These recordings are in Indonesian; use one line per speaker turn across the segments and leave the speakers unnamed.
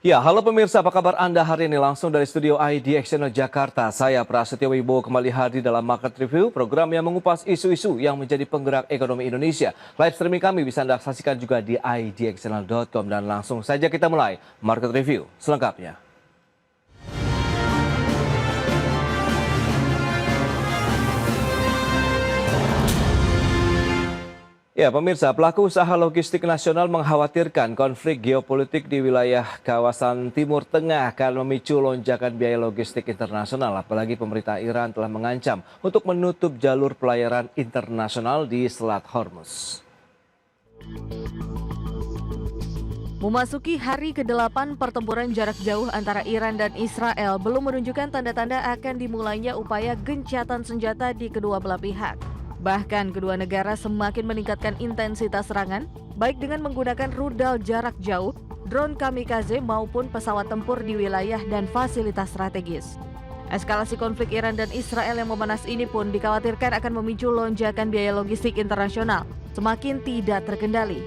Ya, halo pemirsa, apa kabar Anda hari ini? Langsung dari studio IDX Channel Jakarta, saya Prasetyo Wibowo kembali hadir dalam Market Review, program yang mengupas isu-isu yang menjadi penggerak ekonomi Indonesia. Live streaming kami bisa Anda saksikan juga di idxchannel.com dan langsung saja kita mulai Market Review selengkapnya. Ya, pemirsa, pelaku usaha logistik nasional mengkhawatirkan konflik geopolitik di wilayah kawasan Timur Tengah akan memicu lonjakan biaya logistik internasional, apalagi pemerintah Iran telah mengancam untuk menutup jalur pelayaran internasional di Selat Hormuz.
Memasuki hari ke-8 pertempuran jarak jauh antara Iran dan Israel belum menunjukkan tanda-tanda akan dimulainya upaya gencatan senjata di kedua belah pihak. Bahkan kedua negara semakin meningkatkan intensitas serangan, baik dengan menggunakan rudal jarak jauh, drone kamikaze maupun pesawat tempur di wilayah dan fasilitas strategis. Eskalasi konflik Iran dan Israel yang memanas ini pun dikhawatirkan akan memicu lonjakan biaya logistik internasional semakin tidak terkendali.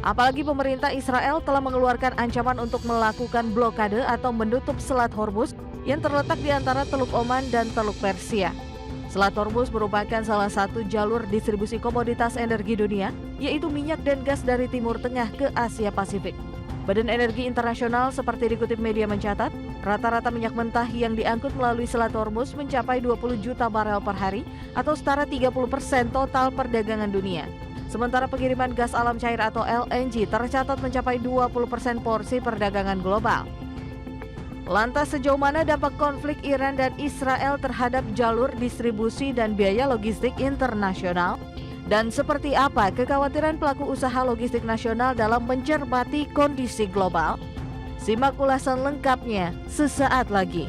Apalagi pemerintah Israel telah mengeluarkan ancaman untuk melakukan blokade atau menutup Selat Hormuz yang terletak di antara Teluk Oman dan Teluk Persia. Selat Hormuz merupakan salah satu jalur distribusi komoditas energi dunia, yaitu minyak dan gas dari Timur Tengah ke Asia Pasifik. Badan Energi Internasional seperti dikutip media mencatat, rata-rata minyak mentah yang diangkut melalui Selat Hormuz mencapai 20 juta barel per hari atau setara 30% total perdagangan dunia. Sementara pengiriman gas alam cair atau LNG tercatat mencapai 20% porsi perdagangan global. Lantas sejauh mana dampak konflik Iran dan Israel terhadap jalur distribusi dan biaya logistik internasional? Dan seperti apa kekhawatiran pelaku usaha logistik nasional dalam mencermati kondisi global? Simak ulasan lengkapnya sesaat lagi.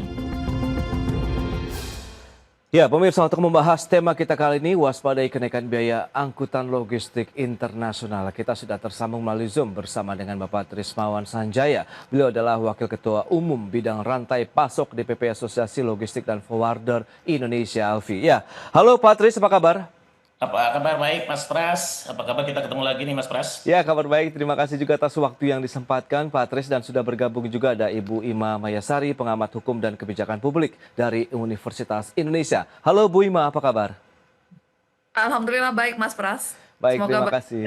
Ya, pemirsa, untuk membahas tema kita kali ini, waspadai kenaikan biaya angkutan logistik internasional. Kita sudah tersambung melalui Zoom bersama dengan Bapak Trismawan Sanjaya. Beliau adalah Wakil Ketua Umum Bidang Rantai Pasok DPP Asosiasi Logistik dan Forwarder Indonesia, Alfi. Ya, halo Pak Tris, apa kabar?
Apa kabar baik Mas Pras? Apa kabar kita ketemu lagi nih Mas Pras?
Ya, kabar baik. Terima kasih juga atas waktu yang disempatkan Pak Tris, dan sudah bergabung juga ada Ibu Ima Mayasari, pengamat hukum dan kebijakan publik dari Universitas Indonesia. Halo Bu Ima, apa kabar?
Alhamdulillah baik Mas Pras.
Baik,
Semoga
terima kasih.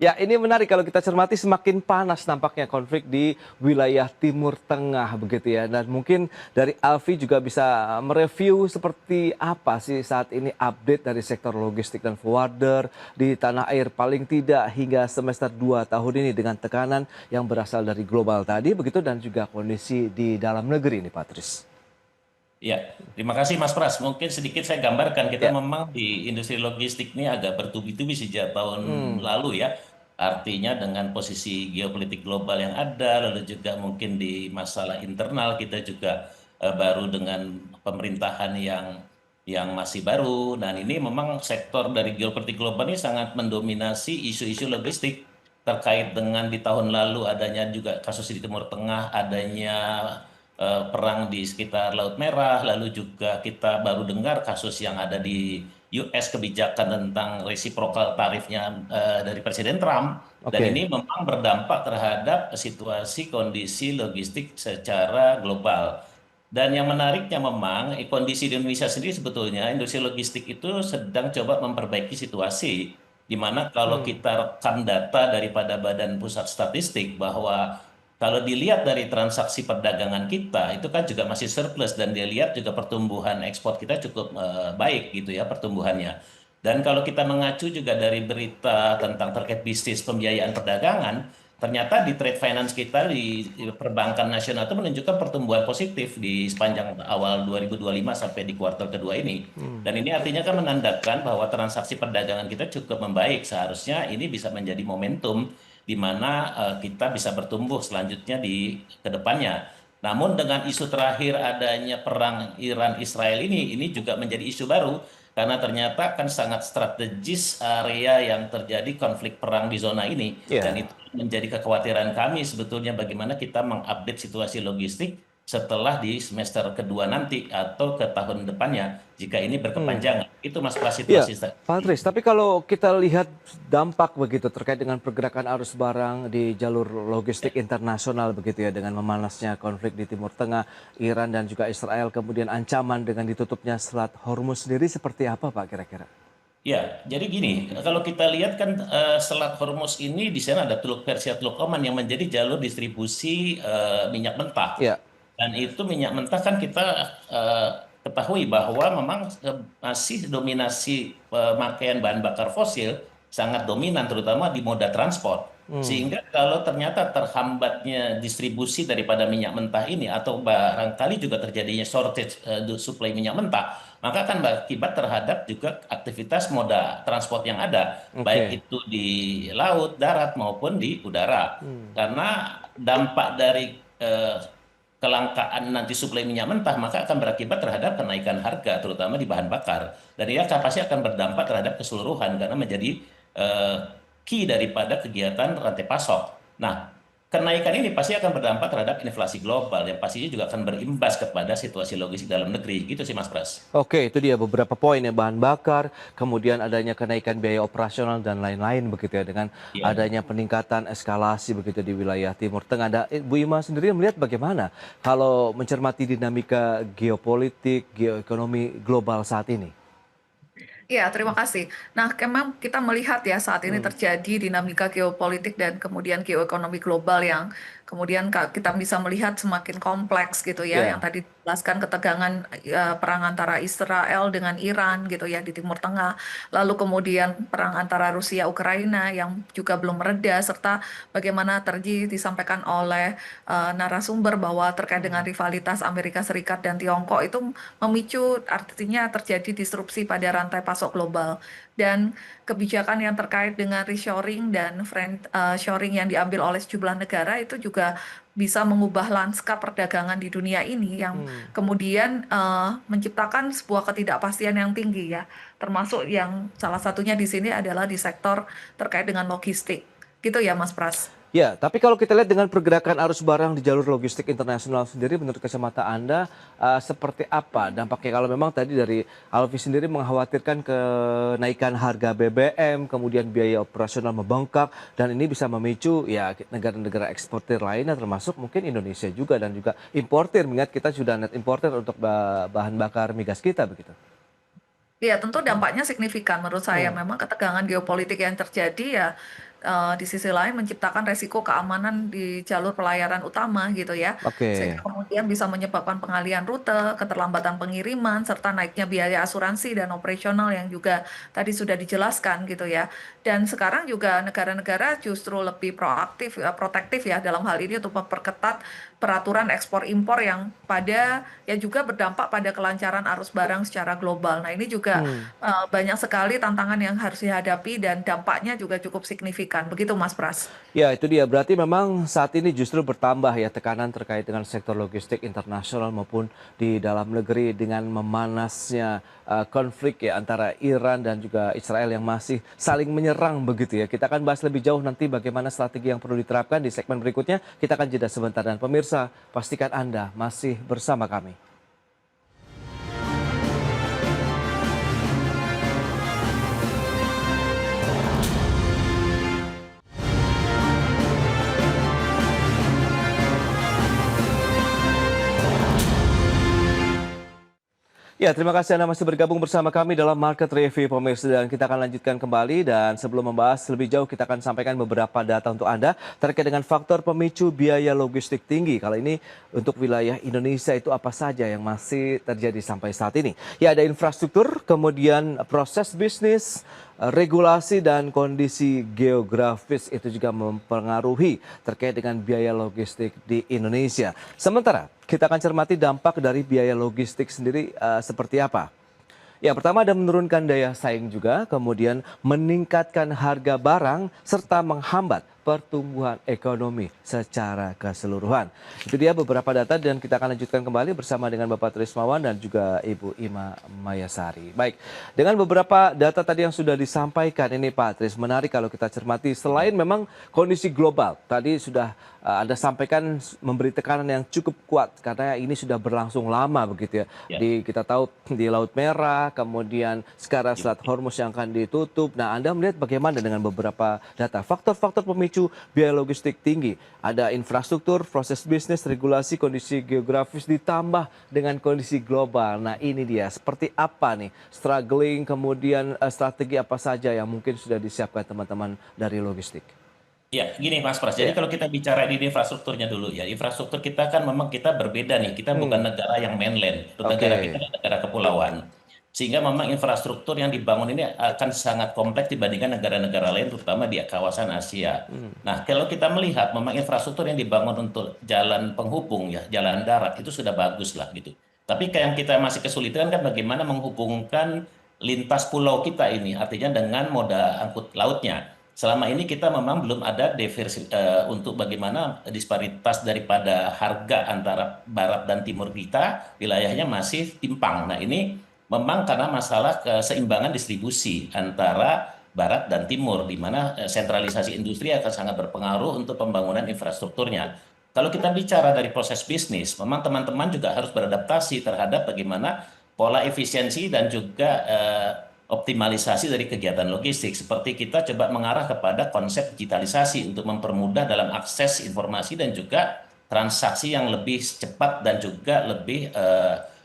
Ya, ini menarik kalau kita cermati, semakin panas nampaknya konflik di wilayah Timur Tengah begitu ya. Dan mungkin dari Alfi juga bisa mereview seperti apa sih saat ini update dari sektor logistik dan forwarder di tanah air paling tidak hingga semester 2 tahun ini dengan tekanan yang berasal dari global tadi begitu dan juga kondisi di dalam negeri ini, Pak Tris.
Ya, terima kasih Mas Pras. Mungkin sedikit saya gambarkan, kita
Ya.
memang di industri logistik ini agak bertubi-tubi sejak tahun lalu ya. Artinya dengan posisi geopolitik global yang ada, lalu juga mungkin di masalah internal kita juga baru dengan pemerintahan yang masih baru. Dan ini memang sektor dari geopolitik global ini sangat mendominasi isu-isu logistik terkait dengan di tahun lalu adanya juga kasus di Timur Tengah, adanya perang di sekitar Laut Merah, lalu juga kita baru dengar kasus yang ada di US, kebijakan tentang reciprocal tarifnya dari Presiden Trump. Dan
Oke.
ini memang berdampak terhadap situasi kondisi logistik secara global. Dan yang menariknya memang kondisi di Indonesia sendiri sebetulnya industri logistik itu sedang coba memperbaiki situasi. Di mana kalau kita rekam data daripada Badan Pusat Statistik bahwa kalau dilihat dari transaksi perdagangan kita itu kan juga masih surplus dan dilihat juga pertumbuhan ekspor kita cukup baik gitu ya pertumbuhannya. Dan kalau kita mengacu juga dari berita tentang terkait bisnis pembiayaan perdagangan, ternyata di trade finance kita di perbankan nasional itu menunjukkan pertumbuhan positif di sepanjang awal 2025 sampai di kuartal kedua ini. Dan ini artinya kan menandakan bahwa transaksi perdagangan kita cukup membaik. Seharusnya ini bisa menjadi momentum di mana kita bisa bertumbuh selanjutnya di kedepannya. Namun dengan isu terakhir adanya perang Iran-Israel ini juga menjadi isu baru karena ternyata kan sangat strategis area yang terjadi konflik perang di zona ini.
Ya.
Dan itu menjadi kekhawatiran kami sebetulnya bagaimana kita mengupdate situasi logistik setelah di semester kedua nanti atau ke tahun depannya jika ini berkepanjangan. Itu Mas Pras
Iya,
situasi saat
Pak
ini.
Tris, tapi kalau kita lihat dampak begitu terkait dengan pergerakan arus barang di jalur logistik internasional begitu ya, dengan memanasnya konflik di Timur Tengah, Iran dan juga Israel, kemudian ancaman dengan ditutupnya Selat Hormuz sendiri seperti apa Pak kira-kira?
Ya, jadi gini, kalau kita lihat kan Selat Hormuz ini di sana ada Teluk Persia, Teluk Oman yang menjadi jalur distribusi minyak mentah.
Ya,
Dan itu minyak mentah kan kita eh, ketahui bahwa memang masih dominasi pemakaian bahan bakar fosil sangat dominan terutama di moda transport. Sehingga kalau ternyata terhambatnya distribusi daripada minyak mentah ini atau barangkali juga terjadinya shortage supply minyak mentah, maka akan berakibat terhadap juga aktivitas moda transport yang ada, baik
oke.
itu di laut, darat maupun di udara. Karena dampak dari eh, kelangkaan nanti suplai minyak mentah maka akan berakibat terhadap kenaikan harga terutama di bahan bakar dan ia pasti akan berdampak terhadap keseluruhan karena menjadi eh, key daripada kegiatan rantai pasok. Nah, kenaikan ini pasti akan berdampak terhadap inflasi global yang pastinya juga akan berimbas kepada situasi logistik dalam negeri. Gitu sih Mas Pras.
Oke, itu dia beberapa poin ya, bahan bakar, kemudian adanya kenaikan biaya operasional dan lain-lain begitu ya, dengan
Iya.
adanya peningkatan eskalasi begitu di wilayah Timur Tengah. Bu Ima sendiri melihat bagaimana kalau mencermati dinamika geopolitik, geoekonomi global saat ini?
Ya, terima kasih. Nah, memang kita melihat ya saat ini
Hmm,
terjadi dinamika geopolitik dan kemudian geoekonomi global yang kemudian kita bisa melihat semakin kompleks gitu ya. Yang
ya,
tadi dijelaskan ketegangan perang antara Israel dengan Iran gitu ya di Timur Tengah. Lalu kemudian perang antara Rusia Ukraina yang juga belum mereda serta bagaimana tadi disampaikan oleh narasumber bahwa terkait dengan rivalitas Amerika Serikat dan Tiongkok itu memicu artinya terjadi disrupsi pada rantai pasok global dan kebijakan yang terkait dengan reshoring dan shoring yang diambil oleh sejumlah negara itu juga bisa mengubah lanskap perdagangan di dunia ini yang
hmm.
kemudian menciptakan sebuah ketidakpastian yang tinggi ya, termasuk yang salah satunya di sini adalah di sektor terkait dengan logistik. Gitu ya, Mas Pras.
Ya, tapi kalau kita lihat dengan pergerakan arus barang di jalur logistik internasional sendiri, menurut kacamata Anda, seperti apa dampaknya? Kalau memang tadi dari Alfi sendiri mengkhawatirkan kenaikan harga BBM, kemudian biaya operasional membengkak, dan ini bisa memicu ya negara-negara eksportir lainnya, termasuk mungkin Indonesia juga, dan juga importir, mengingat kita sudah net importer untuk bahan bakar migas kita, begitu.
Iya, tentu dampaknya signifikan menurut saya.
Hmm,
Memang ketegangan geopolitik yang terjadi ya di sisi lain menciptakan resiko keamanan di jalur pelayaran utama gitu ya. Sehingga
oke.
kemudian bisa menyebabkan pengalihan rute, keterlambatan pengiriman, serta naiknya biaya asuransi dan operasional yang juga tadi sudah dijelaskan gitu ya. Dan sekarang juga negara-negara justru lebih proaktif, protektif ya dalam hal ini untuk memperketat peraturan ekspor impor yang juga berdampak pada kelancaran arus barang secara global. Nah, ini juga
Hmm.
banyak sekali tantangan yang harus dihadapi dan dampaknya juga cukup signifikan. Begitu, Mas Pras.
Ya, itu dia. Berarti memang saat ini justru bertambah ya tekanan terkait dengan sektor logistik internasional maupun di dalam negeri dengan memanasnya konflik ya antara Iran dan juga Israel yang masih saling menyerang begitu ya. Kita akan bahas lebih jauh nanti bagaimana strategi yang perlu diterapkan di segmen berikutnya. Kita akan jeda sebentar dan pemirsa, pastikan Anda masih bersama kami. Ya, terima kasih Anda masih bergabung bersama kami dalam Market Review pemirsa, dan kita akan lanjutkan kembali, dan sebelum membahas lebih jauh kita akan sampaikan beberapa data untuk Anda terkait dengan faktor pemicu biaya logistik tinggi. Kali ini untuk wilayah Indonesia itu apa saja yang masih terjadi sampai saat ini? Ya, ada infrastruktur, kemudian proses bisnis, regulasi dan kondisi geografis itu juga mempengaruhi terkait dengan biaya logistik di Indonesia. Sementara kita akan cermati dampak dari biaya logistik sendiri seperti apa. Ya, pertama ada menurunkan daya saing juga, kemudian meningkatkan harga barang serta menghambat pertumbuhan ekonomi secara keseluruhan. Itu dia beberapa data dan kita akan lanjutkan kembali bersama dengan Bapak Trismawan dan juga Ibu Ima Mayasari. Baik, dengan beberapa data tadi yang sudah disampaikan ini Pak Tris, menarik kalau kita cermati selain memang kondisi global, tadi sudah Anda sampaikan memberi tekanan yang cukup kuat karena ini sudah berlangsung lama begitu ya. Kita tahu di Laut Merah, kemudian sekarang Selat Hormuz yang akan ditutup. Nah, Anda melihat bagaimana dengan beberapa data faktor-faktor pemicu biaya logistik tinggi? Ada infrastruktur, proses bisnis, regulasi, kondisi geografis ditambah dengan kondisi global. Nah, ini dia seperti apa nih struggling, kemudian strategi apa saja yang mungkin sudah disiapkan teman-teman dari logistik?
Ya, gini Mas Pras. Jadi kalau kita bicara di infrastrukturnya dulu ya, infrastruktur kita kan memang kita berbeda nih. Kita bukan negara yang mainland, negara kita adalah negara kepulauan. Sehingga memang infrastruktur yang dibangun ini akan sangat kompleks dibandingkan negara-negara lain, terutama di kawasan Asia. Nah, kalau kita melihat memang infrastruktur yang dibangun untuk jalan penghubung ya, jalan darat itu sudah bagus lah gitu. Tapi yang kita masih kesulitan kan bagaimana menghubungkan lintas pulau kita ini, artinya dengan moda angkut lautnya. Selama ini kita memang belum ada untuk bagaimana disparitas daripada harga antara barat dan timur kita, wilayahnya masih timpang. Nah, ini memang karena masalah keseimbangan distribusi antara barat dan timur, di mana sentralisasi industri akan sangat berpengaruh untuk pembangunan infrastrukturnya. Kalau kita bicara dari proses bisnis, memang teman-teman juga harus beradaptasi terhadap bagaimana pola efisiensi dan juga optimalisasi dari kegiatan logistik. Seperti kita coba mengarah kepada konsep digitalisasi untuk mempermudah dalam akses informasi dan juga transaksi yang lebih cepat dan juga lebih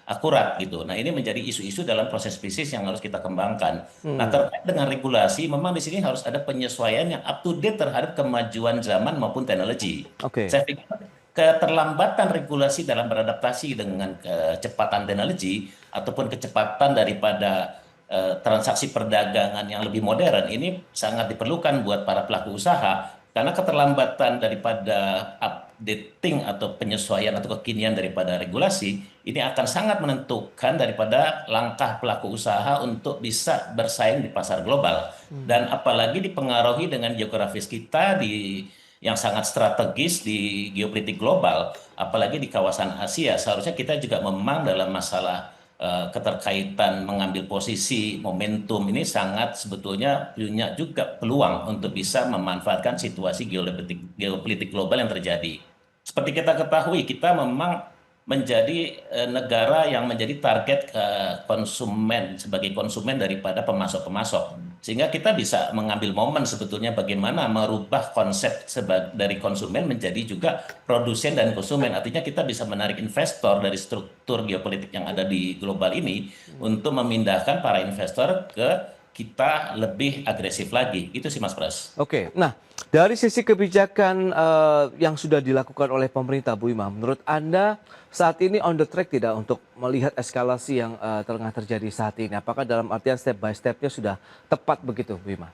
akurat gitu. Nah, ini menjadi isu-isu dalam proses bisnis yang harus kita kembangkan. Nah, terkait dengan regulasi, memang di sini harus ada penyesuaian yang up to date terhadap kemajuan zaman maupun teknologi. Saya pikir keterlambatan regulasi dalam beradaptasi dengan kecepatan teknologi ataupun kecepatan daripada transaksi perdagangan yang lebih modern ini sangat diperlukan buat para pelaku usaha, karena keterlambatan daripada updating atau penyesuaian atau kekinian daripada regulasi ini akan sangat menentukan daripada langkah pelaku usaha untuk bisa bersaing di pasar global. Dan apalagi dipengaruhi dengan geografis kita yang sangat strategis di geopolitik global, apalagi di kawasan Asia. Seharusnya kita juga memang dalam masalah keterkaitan mengambil posisi momentum ini sangat sebetulnya punya juga peluang untuk bisa memanfaatkan situasi geopolitik global yang terjadi. Seperti kita ketahui, kita memang menjadi negara yang menjadi target konsumen sebagai konsumen daripada pemasok-pemasok. Sehingga kita bisa mengambil momen sebetulnya bagaimana merubah konsep dari konsumen menjadi juga produsen dan konsumen. Artinya kita bisa menarik investor dari struktur geopolitik yang ada di global ini untuk memindahkan para investor ke kita lebih agresif lagi. Itu sih Mas Pras.
Oke, nah dari sisi kebijakan yang sudah dilakukan oleh pemerintah, Bu Ima, menurut Anda saat ini on the track tidak untuk melihat eskalasi yang tengah terjadi saat ini? Apakah dalam artian step by step-nya sudah tepat begitu, Bu Ima?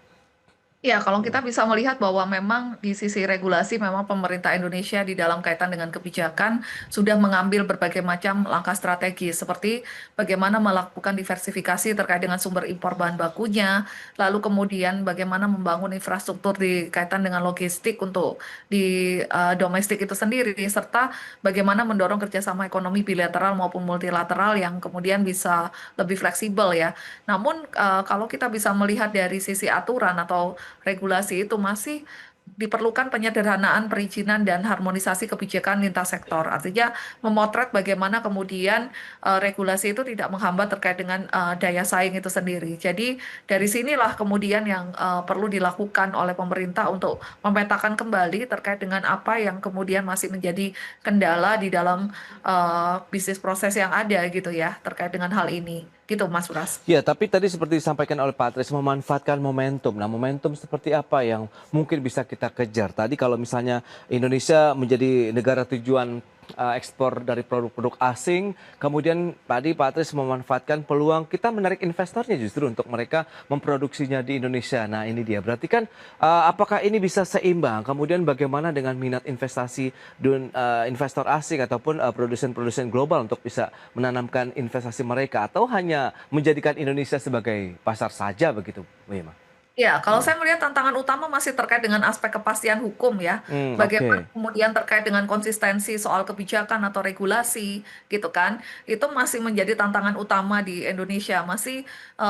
Ya, kalau kita bisa melihat bahwa memang di sisi regulasi memang pemerintah Indonesia di dalam kaitan dengan kebijakan sudah mengambil berbagai macam langkah strategis seperti bagaimana melakukan diversifikasi terkait dengan sumber impor bahan bakunya, lalu kemudian bagaimana membangun infrastruktur di kaitan dengan logistik untuk di domestik itu sendiri, serta bagaimana mendorong kerjasama ekonomi bilateral maupun multilateral yang kemudian bisa lebih fleksibel ya. Namun kalau kita bisa melihat dari sisi aturan atau regulasi itu masih diperlukan penyederhanaan perizinan dan harmonisasi kebijakan lintas sektor. Artinya memotret bagaimana kemudian regulasi itu tidak menghambat terkait dengan daya saing itu sendiri. Jadi dari sinilah kemudian yang perlu dilakukan oleh pemerintah untuk memetakan kembali terkait dengan apa yang kemudian masih menjadi kendala di dalam bisnis proses yang ada gitu ya terkait dengan hal ini. Gitu Mas Pras.
Ya, tapi tadi seperti disampaikan oleh Pak Tris, memanfaatkan momentum. Nah, momentum seperti apa yang mungkin bisa kita kejar? Tadi kalau misalnya Indonesia menjadi negara tujuan ekspor dari produk-produk asing, kemudian tadi Pak Tris memanfaatkan peluang kita menarik investornya justru untuk mereka memproduksinya di Indonesia. Nah, ini dia. Berarti kan apakah ini bisa seimbang? Kemudian bagaimana dengan minat investasi investor asing ataupun produsen-produsen global untuk bisa menanamkan investasi mereka, atau hanya menjadikan Indonesia sebagai pasar saja begitu, Bu Ima?
Ya, kalau saya melihat tantangan utama masih terkait dengan aspek kepastian hukum ya. Bagaimana
Oke.
kemudian terkait dengan konsistensi soal kebijakan atau regulasi gitu kan. Itu masih menjadi tantangan utama di Indonesia. Masih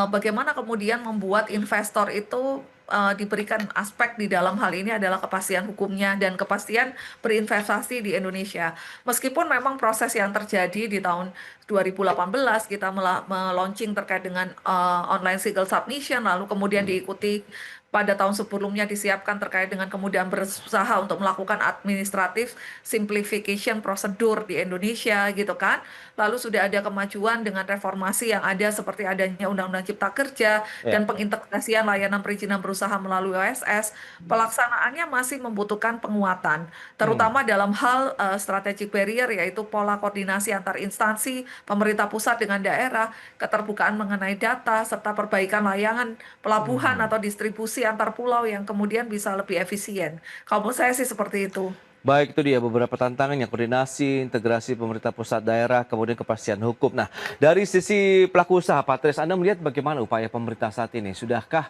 bagaimana kemudian membuat investor itu diberikan aspek di dalam hal ini adalah kepastian hukumnya dan kepastian berinvestasi di Indonesia. Meskipun memang proses yang terjadi di tahun 2018 kita meluncing terkait dengan online single submission lalu kemudian diikuti pada tahun sebelumnya disiapkan terkait dengan kemudian berusaha untuk melakukan administratif simplification prosedur di Indonesia gitu kan. Lalu sudah ada kemajuan dengan reformasi yang ada seperti adanya Undang-Undang Cipta Kerja
Ya.
dan pengintegrasian layanan perizinan berusaha melalui OSS. Pelaksanaannya masih membutuhkan penguatan,
Hmm.
terutama dalam hal strategic barrier yaitu pola koordinasi antar instansi, pemerintah pusat dengan daerah, keterbukaan mengenai data, serta perbaikan layanan pelabuhan
Hmm.
atau distribusi antar pulau yang kemudian bisa lebih efisien. Kalau menurut saya sih seperti itu.
Baik, itu dia beberapa tantangannya, koordinasi, integrasi pemerintah pusat daerah, kemudian kepastian hukum. Nah, dari sisi pelaku usaha, Pak Tris, Anda melihat bagaimana upaya pemerintah saat ini? Sudahkah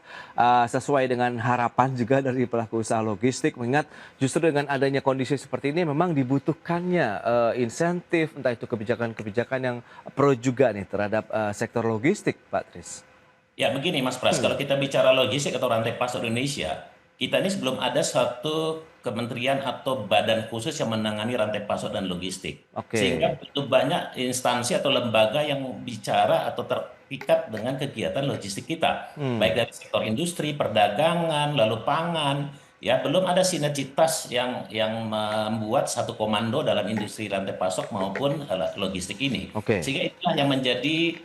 sesuai dengan harapan juga dari pelaku usaha logistik? Mengingat justru dengan adanya kondisi seperti ini memang dibutuhkannya insentif, entah itu kebijakan-kebijakan yang pro juga nih terhadap sektor logistik, Pak Tris.
Ya begini Mas Pras, kalau kita bicara logistik atau rantai pasok Indonesia, kita ini sebelum ada satu kementerian atau badan khusus yang menangani rantai pasok dan logistik.
Oke.
Sehingga begitu banyak instansi atau lembaga yang bicara atau terpikat dengan kegiatan logistik kita.
Hmm.
Baik dari sektor industri, perdagangan, lalu pangan. Ya, belum ada sinergitas yang membuat satu komando dalam industri rantai pasok maupun logistik ini.
Oke.
Sehingga itulah yang menjadi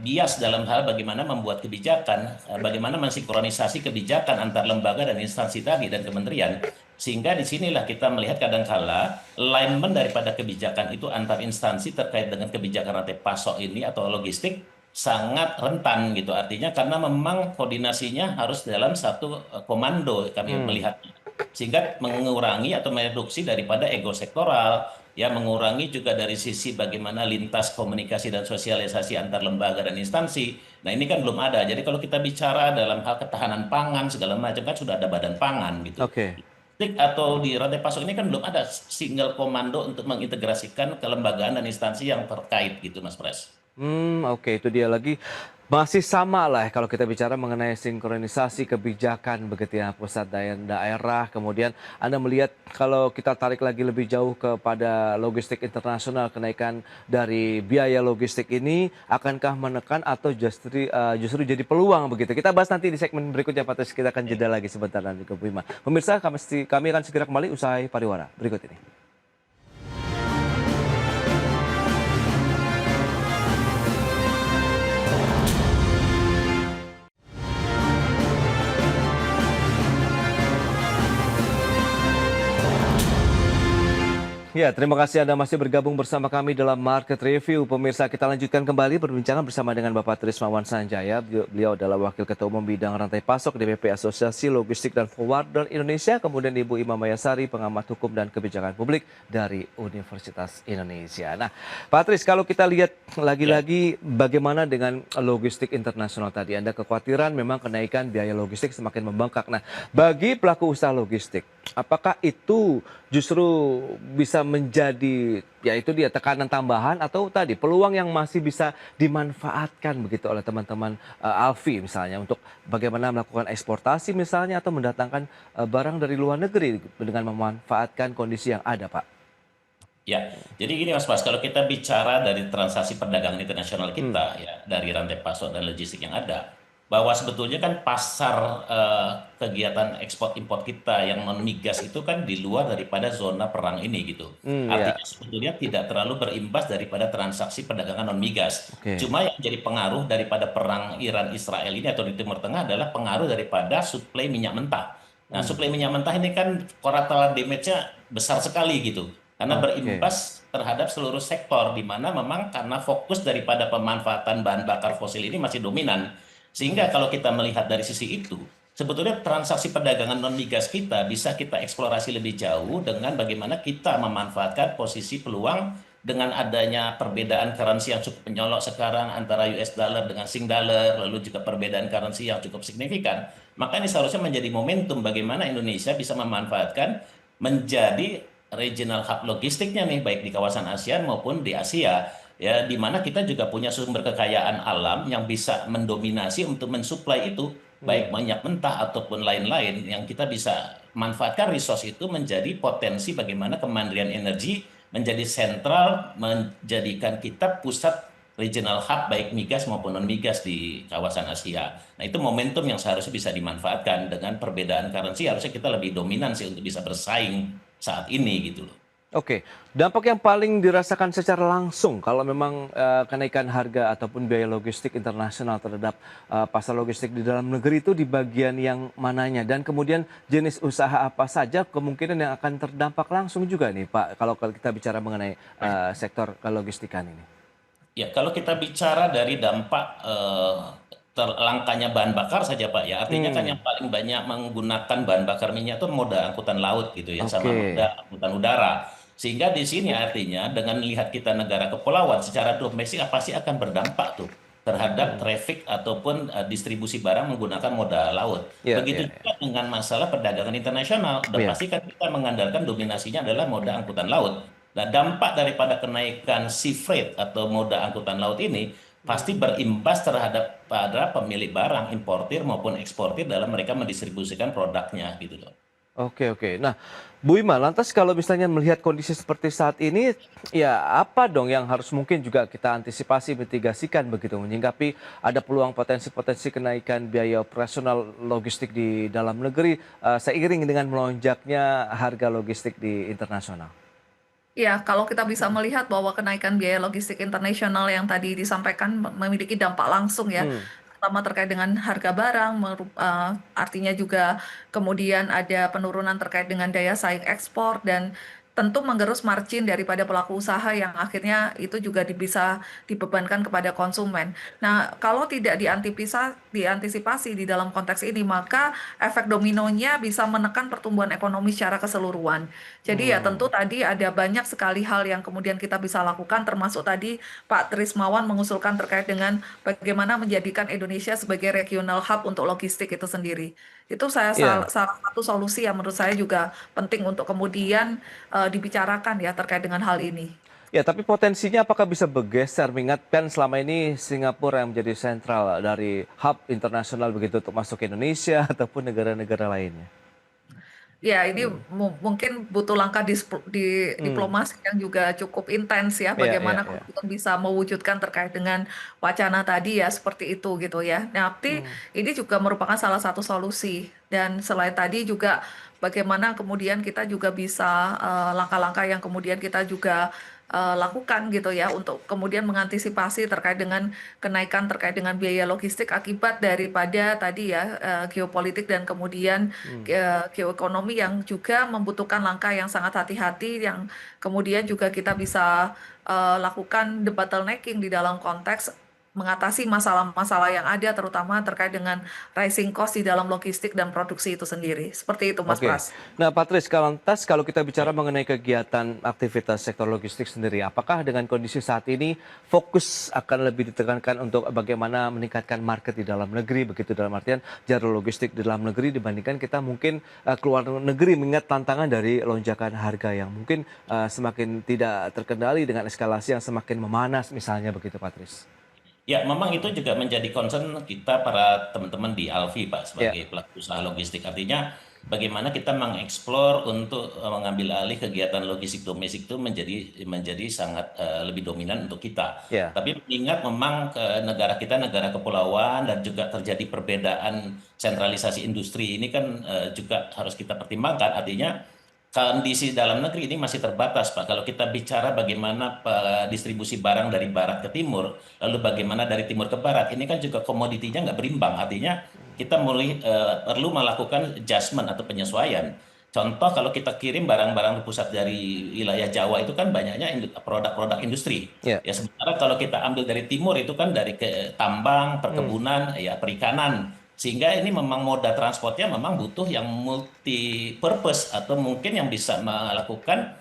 bias dalam hal bagaimana membuat kebijakan, bagaimana mensinkronisasi kebijakan antar lembaga dan instansi tadi dan kementerian, sehingga disinilah kita melihat kadangkala alignment daripada kebijakan itu antar instansi terkait dengan kebijakan rantai pasok ini atau logistik sangat rentan gitu. Artinya karena memang koordinasinya harus dalam satu komando kami
Hmm.
melihatnya, sehingga mengurangi atau mereduksi daripada ego sektoral, ya mengurangi juga dari sisi bagaimana lintas komunikasi dan sosialisasi antar lembaga dan instansi. Nah ini kan belum ada. Jadi kalau kita bicara dalam hal ketahanan pangan segala macam kan sudah ada badan pangan gitu.
Oke.
Atau di rantai pasok ini kan belum ada single komando untuk mengintegrasikan kelembagaan dan instansi yang terkait gitu Mas Pres.
Oke, itu dia lagi. Masih sama lah ya kalau kita bicara mengenai sinkronisasi kebijakan begitu ya pusat dan daerah. Kemudian Anda melihat kalau kita tarik lagi lebih jauh kepada logistik internasional, kenaikan dari biaya logistik ini akankah menekan atau justru jadi peluang begitu. Kita bahas nanti di segmen berikutnya Pak Tis. Kita akan jeda lagi sebentar nanti ke Bu Ima. Pemirsa, kami akan segera kembali usai pariwara berikut ini. Ya, terima kasih Anda masih bergabung bersama kami dalam Market Review. Pemirsa, kita lanjutkan kembali perbincangan bersama dengan Bapak Trismawan Sanjaya. Beliau adalah Wakil Ketua Umum Bidang Rantai Pasok DPP Asosiasi Logistik dan Forwarder Indonesia. Kemudian Ibu Ima Mayasari, Pengamat Hukum dan Kebijakan Publik dari Universitas Indonesia. Nah, Pak Tris, kalau kita lihat lagi-lagi bagaimana dengan logistik internasional tadi. Anda kekhawatiran memang kenaikan biaya logistik semakin membengkak. Nah, bagi pelaku usaha logistik, apakah itu justru bisa menjadi ya itu dia tekanan tambahan atau tadi peluang yang masih bisa dimanfaatkan begitu oleh teman-teman Alfi misalnya untuk bagaimana melakukan eksportasi misalnya atau mendatangkan barang dari luar negeri dengan memanfaatkan kondisi yang ada, Pak.
Ya, jadi gini Mas Bas, kalau kita bicara dari transaksi perdagangan internasional kita ya dari rantai pasok dan logistik yang ada, bahwa sebetulnya kan pasar kegiatan ekspor impor kita yang non migas itu kan di luar daripada zona perang ini gitu.
Ya,
Artinya sebetulnya tidak terlalu berimbas daripada transaksi perdagangan non migas.
oke.
Cuma yang jadi pengaruh daripada perang Iran Israel ini atau di Timur Tengah adalah pengaruh daripada suplai minyak mentah. Nah, suplai minyak mentah ini kan collateral damage-nya besar sekali gitu. Karena
Oke.
berimbas terhadap seluruh sektor di mana memang karena fokus daripada pemanfaatan bahan bakar fosil ini masih dominan. Sehingga kalau kita melihat dari sisi itu, sebetulnya transaksi perdagangan non migas kita bisa kita eksplorasi lebih jauh dengan bagaimana kita memanfaatkan posisi peluang dengan adanya perbedaan currency yang cukup menyolok sekarang antara US dollar dengan Sing dollar, lalu juga perbedaan currency yang cukup signifikan, maka ini seharusnya menjadi momentum bagaimana Indonesia bisa memanfaatkan menjadi regional hub logistiknya nih, baik di kawasan ASEAN maupun di Asia, ya, di mana kita juga punya sumber kekayaan alam yang bisa mendominasi untuk mensuplai itu, baik minyak mentah ataupun lain-lain, yang kita bisa manfaatkan resource itu menjadi potensi bagaimana kemandirian energi menjadi sentral, menjadikan kita pusat regional hub baik migas maupun non migas di kawasan Asia. Nah, itu momentum yang seharusnya bisa dimanfaatkan. Dengan perbedaan currency harusnya kita lebih dominan sih untuk bisa bersaing saat ini gitu loh.
Oke, dampak yang paling dirasakan secara langsung kalau memang kenaikan harga ataupun biaya logistik internasional terhadap pasar logistik di dalam negeri itu di bagian yang mananya, dan kemudian jenis usaha apa saja kemungkinan yang akan terdampak langsung juga nih Pak, kalau kita bicara mengenai sektor logistikan ini.
Ya, kalau kita bicara dari dampak terlangkanya bahan bakar saja Pak, ya artinya kan yang paling banyak menggunakan bahan bakar minyak itu moda angkutan laut gitu ya, sama
Oke.
moda angkutan udara. Sehingga di sini artinya dengan melihat kita negara kepulauan secara domestik pasti akan berdampak tuh terhadap traffic ataupun distribusi barang menggunakan moda laut.
Ya,
Begitu
ya, ya.
juga dengan masalah perdagangan internasional. Dan
Ya.
pasti kan kita mengandalkan dominasinya adalah moda angkutan laut. Nah, dampak daripada kenaikan sea freight atau moda angkutan laut ini pasti berimbas terhadap pada pemilik barang, importir maupun eksportir dalam mereka mendistribusikan produknya gitu loh.
Oke, oke. Nah, Bu Ima, lantas kalau misalnya melihat kondisi seperti saat ini, ya apa dong yang harus mungkin juga kita antisipasi, mitigasikan begitu, menyingkapi ada peluang potensi-potensi kenaikan biaya operasional logistik di dalam negeri seiring dengan melonjaknya harga logistik di internasional.
Ya, kalau kita bisa melihat bahwa kenaikan biaya logistik internasional yang tadi disampaikan memiliki dampak langsung ya,
Hmm,
terutama terkait dengan harga barang, artinya juga kemudian ada penurunan terkait dengan daya saing ekspor dan tentu menggerus margin daripada pelaku usaha yang akhirnya itu juga bisa dibebankan kepada konsumen. Nah, kalau tidak diantisipasi di dalam konteks ini, maka efek dominonya bisa menekan pertumbuhan ekonomi secara keseluruhan. Jadi ya tentu tadi ada banyak sekali hal yang kemudian kita bisa lakukan, termasuk tadi Pak Trismawan mengusulkan terkait dengan bagaimana menjadikan Indonesia sebagai regional hub untuk logistik itu sendiri. Itu
iya.
salah satu solusi yang menurut saya juga penting untuk kemudian dibicarakan ya terkait dengan hal ini.
Ya, tapi potensinya apakah bisa bergeser, mengingatkan selama ini Singapura yang menjadi sentral dari hub internasional begitu untuk masuk ke Indonesia ataupun negara-negara lainnya.
Ya, ini mungkin butuh langkah
Hmm,
diplomasi yang juga cukup intens ya,
iya, iya,
bagaimana
iya.
kemudian bisa mewujudkan terkait dengan wacana tadi ya, seperti itu gitu ya. Nah, tapi
Hmm.
ini juga merupakan salah satu solusi. Dan selain tadi juga bagaimana kemudian kita juga bisa langkah-langkah yang kemudian kita juga lakukan gitu ya, untuk kemudian mengantisipasi terkait dengan kenaikan terkait dengan biaya logistik akibat daripada tadi ya geopolitik dan kemudian geoekonomi yang juga membutuhkan langkah yang sangat hati-hati yang kemudian juga kita bisa lakukan debottlenecking di dalam konteks mengatasi masalah-masalah yang ada terutama terkait dengan rising cost di dalam logistik dan produksi itu sendiri. Seperti itu Mas
Oke.
Pras.
Nah, Patris, kalau kita bicara mengenai kegiatan aktivitas sektor logistik sendiri, apakah dengan kondisi saat ini fokus akan lebih ditekankan untuk bagaimana meningkatkan market di dalam negeri, begitu dalam artian jalur logistik di dalam negeri dibandingkan kita mungkin keluar negeri mengingat tantangan dari lonjakan harga yang mungkin semakin tidak terkendali dengan eskalasi yang semakin memanas misalnya begitu, Patris?
Ya, memang itu juga menjadi concern kita para teman-teman di Alfi, Pak,
Ya.
sebagai pelaku usaha logistik. Artinya, bagaimana kita mengeksplor untuk mengambil alih kegiatan logistik domestik itu menjadi sangat lebih dominan untuk kita.
Ya.
Tapi mengingat memang negara kita negara kepulauan dan juga terjadi perbedaan sentralisasi industri ini kan juga harus kita pertimbangkan. Artinya kondisi dalam negeri ini masih terbatas, Pak. Kalau kita bicara bagaimana distribusi barang dari barat ke timur, lalu bagaimana dari timur ke barat, ini kan juga komoditinya nggak berimbang. Artinya kita mulai perlu melakukan adjustment atau penyesuaian. Contoh kalau kita kirim barang-barang pusat dari wilayah Jawa itu kan banyaknya produk-produk industri.
Ya.
Ya sementara kalau kita ambil dari timur itu kan dari ke tambang, perkebunan, ya perikanan. Sehingga ini memang moda transportnya memang butuh yang multi purpose atau mungkin yang bisa melakukan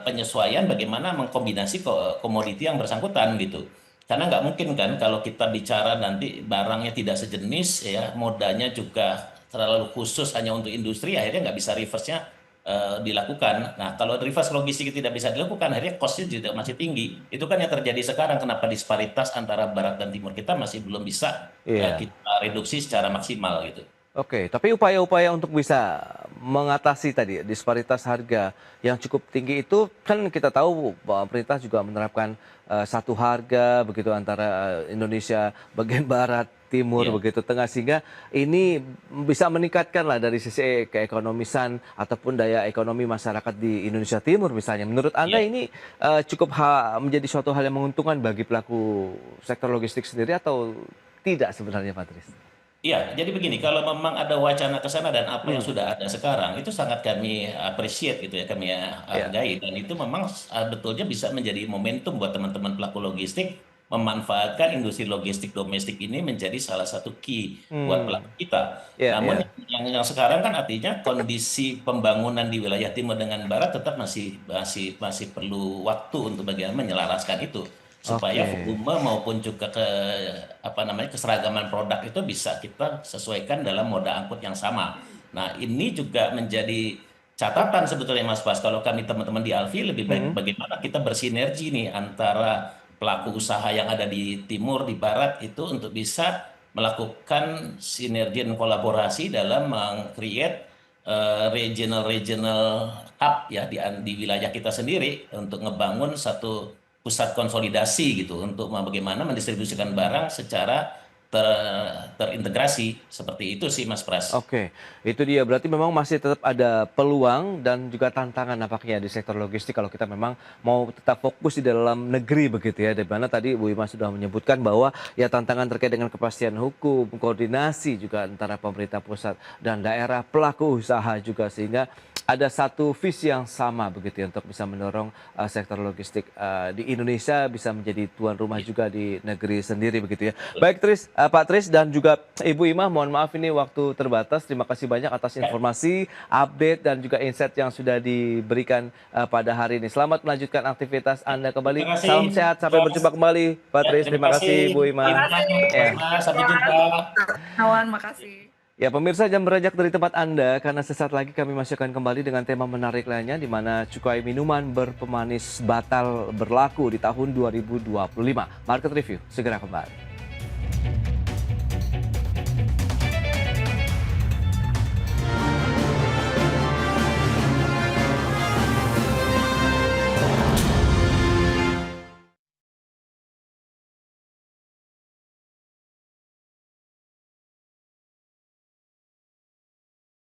penyesuaian bagaimana mengkombinasi komoditi yang bersangkutan gitu. Karena nggak mungkin kan kalau kita bicara nanti barangnya tidak sejenis ya, modanya juga terlalu khusus hanya untuk industri, akhirnya nggak bisa reverse-nya dilakukan. Nah, kalau reverse logistik tidak bisa dilakukan, akhirnya cost-nya juga masih tinggi. Itu kan yang terjadi sekarang, kenapa disparitas antara barat dan timur kita masih belum bisa
Iya.
kita reduksi secara maksimal gitu.
Oke, tapi upaya-upaya untuk bisa mengatasi tadi disparitas harga yang cukup tinggi itu kan kita tahu bahwa pemerintah juga menerapkan satu harga begitu antara Indonesia bagian barat, timur,
Iya.
begitu tengah, sehingga ini bisa meningkatkan lah dari sisi keekonomisan ataupun daya ekonomi masyarakat di Indonesia Timur misalnya. Menurut Anda
Iya.
ini cukup menjadi suatu hal yang menguntungkan bagi pelaku sektor logistik sendiri atau tidak sebenarnya, Patris?
Iya, jadi begini, kalau memang ada wacana ke sana dan apa yang
Hmm,
sudah ada sekarang, itu sangat kami appreciate gitu ya, kami
ya,
hargai. Dan itu memang betulnya bisa menjadi momentum buat teman-teman pelaku logistik memanfaatkan industri logistik domestik ini menjadi salah satu key buat pelaku
hmm,
kita.
ya,
Namun
ya.
yang sekarang kan artinya kondisi pembangunan di wilayah timur dengan barat tetap masih perlu waktu untuk bagaimana menyelaraskan itu supaya
Oke.
volume maupun juga apa namanya keseragaman produk itu bisa kita sesuaikan dalam moda angkut yang sama. Nah, ini juga menjadi catatan sebetulnya Mas Bas, kalau kami teman-teman di Alfi lebih baik
Hmm.
bagaimana kita bersinergi nih antara pelaku usaha yang ada di timur, di barat itu untuk bisa melakukan sinergi dan kolaborasi dalam meng-create regional-regional hub ya di wilayah kita sendiri untuk ngebangun satu pusat konsolidasi gitu untuk bagaimana mendistribusikan barang secara terintegrasi. Seperti itu sih Mas Pras.
Oke, itu dia. Berarti memang masih tetap ada peluang dan juga tantangan nampaknya di sektor logistik kalau kita memang mau tetap fokus di dalam negeri begitu ya. Di mana tadi Bu Ima sudah menyebutkan bahwa ya tantangan terkait dengan kepastian hukum, koordinasi juga antara pemerintah pusat dan daerah, pelaku usaha juga, sehingga ada satu visi yang sama begitu ya untuk bisa mendorong sektor logistik di Indonesia bisa menjadi tuan rumah juga di negeri sendiri begitu ya. Baik Pak Tris dan juga Ibu Imah, mohon maaf ini waktu terbatas. Terima kasih banyak atas
Ya,
informasi, update dan juga insight yang sudah diberikan pada hari ini. Selamat melanjutkan aktivitas Anda
terima
kembali.
kasih
Salam sehat, sampai
Mas.
berjumpa kembali Pak
Ya,
Tris.
terima
Terima
kasih
kasih Bu
Terima
Imah.
kasih,
Mas
Ya.
Mas, sampai
Mas.
jumpa.
Kawan, makasih.
Ya pemirsa, jangan beranjak dari tempat Anda karena sesaat lagi kami masih akan kembali dengan tema menarik lainnya di mana cukai minuman berpemanis batal berlaku di tahun 2025. Market Review segera kembali.